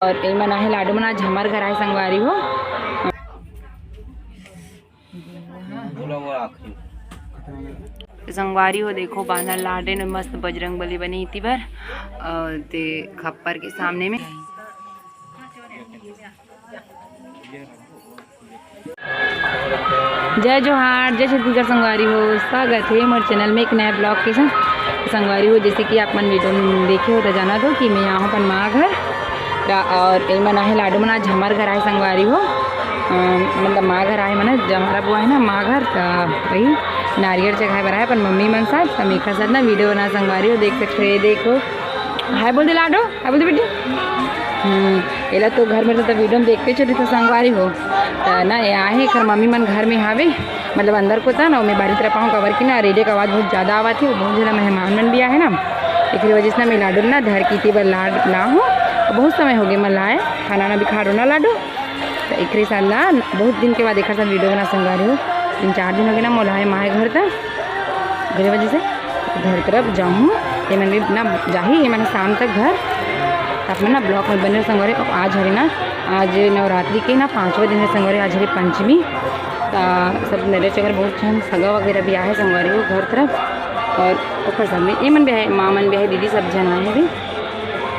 और ये मना है लाडू मना आज हमारे घर आए संगवारी हो। संगवारी हो देखो बांधा लाडे ने मस्त बजरंग बली बनी थी भर और ते खप्पर के सामने में। जय जोहार जय छत्तीसगढ़ संगवारी हो, स्वागत है हमारे चैनल में एक नया ब्लॉग के साथ। संगवारी हो जैसे कि आप मन वीडियो में देखे हो तो जाना दो कि मैं यहाँ हूँ अपन माँ घर और ये मना है लाडू मना आज हमारे घर आए संगवारी हो। मतलब माँ घर आए मना हमारा बुआ है ना माँ घर तो वही नारियल चढ़ाए बना है अपन मम्मी मन साथ समीखा साथ ना वीडियो बना संगवारी हो। देख सकते हो ये देखो हाय बोल दे लाडो हाय बोल दे बेटी। एला तो घर में तो वीडियो में देखते चली तो संगवारी हो तो ना यहाँ है खर मम्मी मन घर में हावे मतलब अंदर को था ना मैं बारी तरफ आऊँ कवर की ना रेडियो का आवाज़ बहुत ज़्यादा आवा थी और बहुत ज़्यादा मेहमान मन भी आए ना एक वजह से ना मैं लाडू ना धर की थी बस ला हूँ बहुत समय हो गया मैं लाए खाना ना भी खा रो ना लाडू तो एक साथ ला बहुत दिन के बाद एक साथ वीडियो बना संगवारी हो। 3-4 दिन हो गए ना मोलाए माए घर तक मेरे वजह से घर तरफ जाऊँ ये मैंने ना जाही ये मैंने शाम तक घर आप में ना ब्लॉक में बने संगवारी। और आज हरी ना आज नवरात्रि के ना 5वां दिन है संगवारी, आज हरी पंचमी सब नरे चगर बहुत छन सगा वगैरह भी आए संगवारी हो घर तरफ और सब में ये मन भी है माँ मन भी है दीदी सब जन आए भी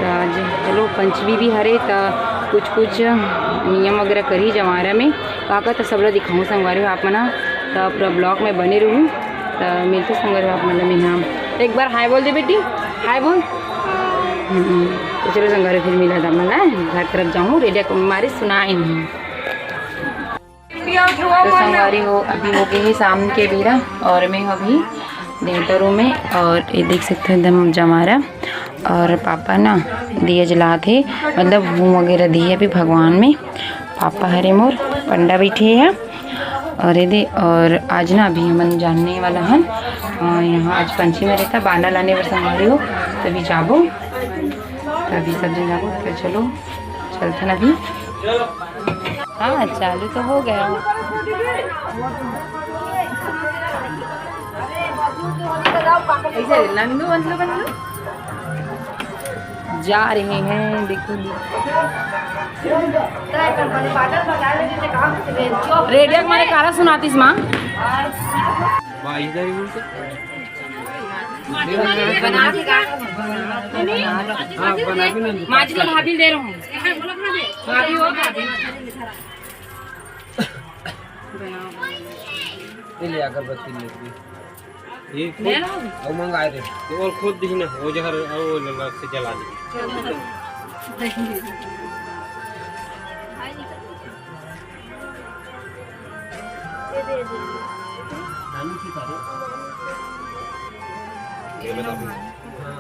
आज चलो पंचमी भी हरे तो कुछ नियम वगैरह करी जमारा में काका तो सब लोग दिखाऊँ संगवारी हो आप मना तो पूरा ब्लॉग में बने रहूँ तो मिलते संगवारी हो आप मतलब मैं नाम एक बार हाय बोल दे बेटी हाय बोल। तो चलो संगवारी फिर मिला था मतलब घर तरफ जाऊँ रेडिया को मारे सुनाए नहीं तो संगवारी हो अभी हो गई है शाम के बेरा और मैं अभी देवता में और ये देख सकते हैं एकदम जमारा और पापा ना दिए जलाते मतलब वो वगैरह दिए अभी भगवान में पापा हरे मोर पंडा बैठे हैं और ये दे और आज ना अभी मन जानने वाला है यहाँ आज पंचमी में रहता बांडा लाने पर संगवारी हो तभी जाबो तभी सब जन जाबो तो चलो चलते ना अभी। हाँ चालू तो हो गया ऐसे नंदू मतलब जा रहे हैं देखो रेडियो हमारे कारा सुनातीस माँ माजी को भाभी दे रहा हूँ भाभी हो भाभी ले अगरबत्ती ले ये और मंगाए थे और खुद दी ना वो जहर वो लगा से जला दे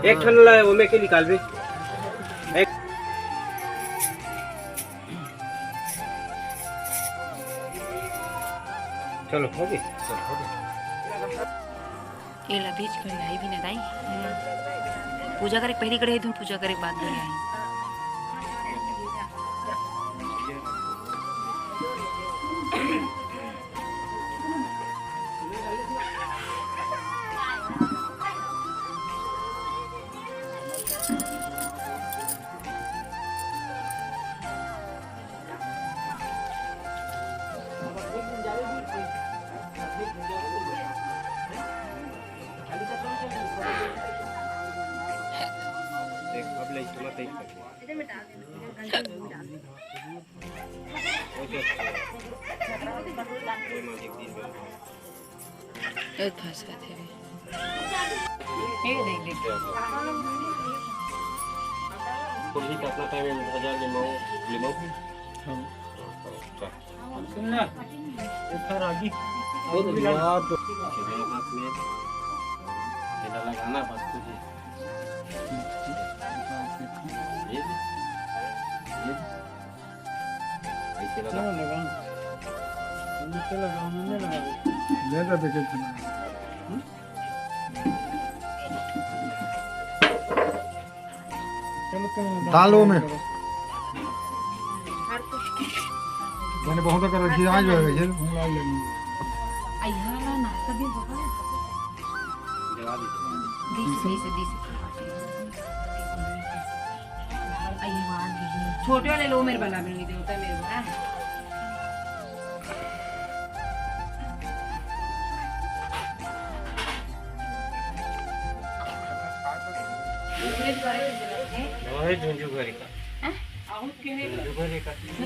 एक ठन ला वो में के निकाल बे एक चलो हो गई केला बीच कर लाई भी ना दाई पूजा करे पहली करे तुम पूजा करे बाद में आई अपना टाइम 1000 लिमो सुनना इधर आगे बहुत याद हाथ में इधर लगाना बस तुझे ये ऐसे लगा नीचे लगा हमने लगा ले जा बेटे दालों में मैंने बहुत कर रखी आज हो गई है हम ला लेंगे आइहा नाश्ता भी होगा जला दी 20 आइहा छोटे वाले लो, मेरे बना भी नहीं दे होता मेरे को। झुंझू घरी का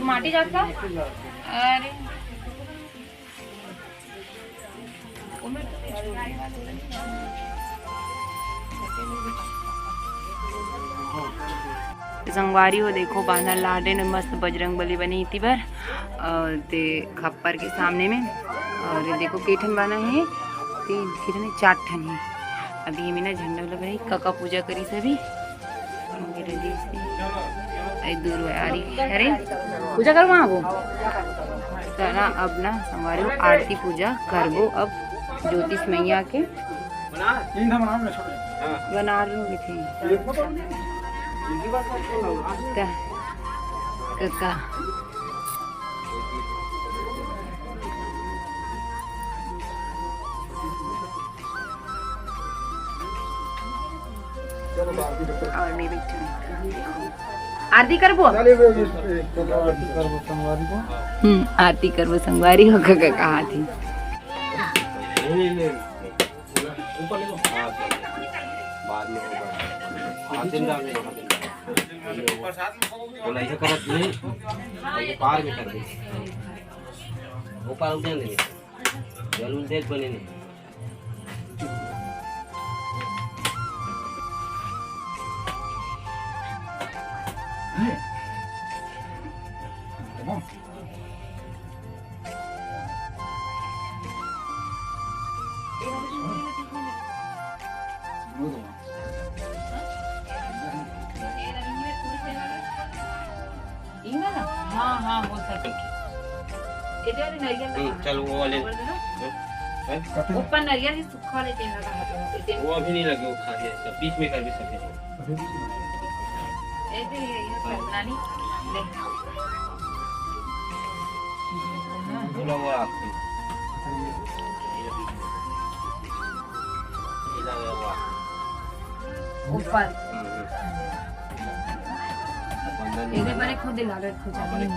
माटी जाता। अरे संगवारी हो देखो बांधल लाडे ने मस्त बजरंग बली बनी थी बार और ते खप्पर के सामने में। और ये देखो केठन बना है, तीन कितने 4 ठन है। अभी ये ना झंडा वाला बनी काका पूजा करी सभी दूर आ रही। अरे पूजा करो वहाँ वो तो ना। अब ना संगवारी आरती पूजा करबो। अब ज्योतिष मैया के बना रही थी काका। और मैं आरती करबो। आरती करबो संगवारी हो काका कहा थी। बाद में बोला ऐसा करत नहीं, ऐसे पार में कर दे वो पार उधर नहीं जल देख बने नहीं। हाँ हाँ वो सब चल वो वाले ऊपर नरियल से सूखा लेते हैं लगा वो अभी नहीं लगे, वो खा गए सब बीच में कर भी सके ऐसे ये सरदानी ले बोला वो आपको ऊपर इधर बड़े खुद लालच हो जाती है।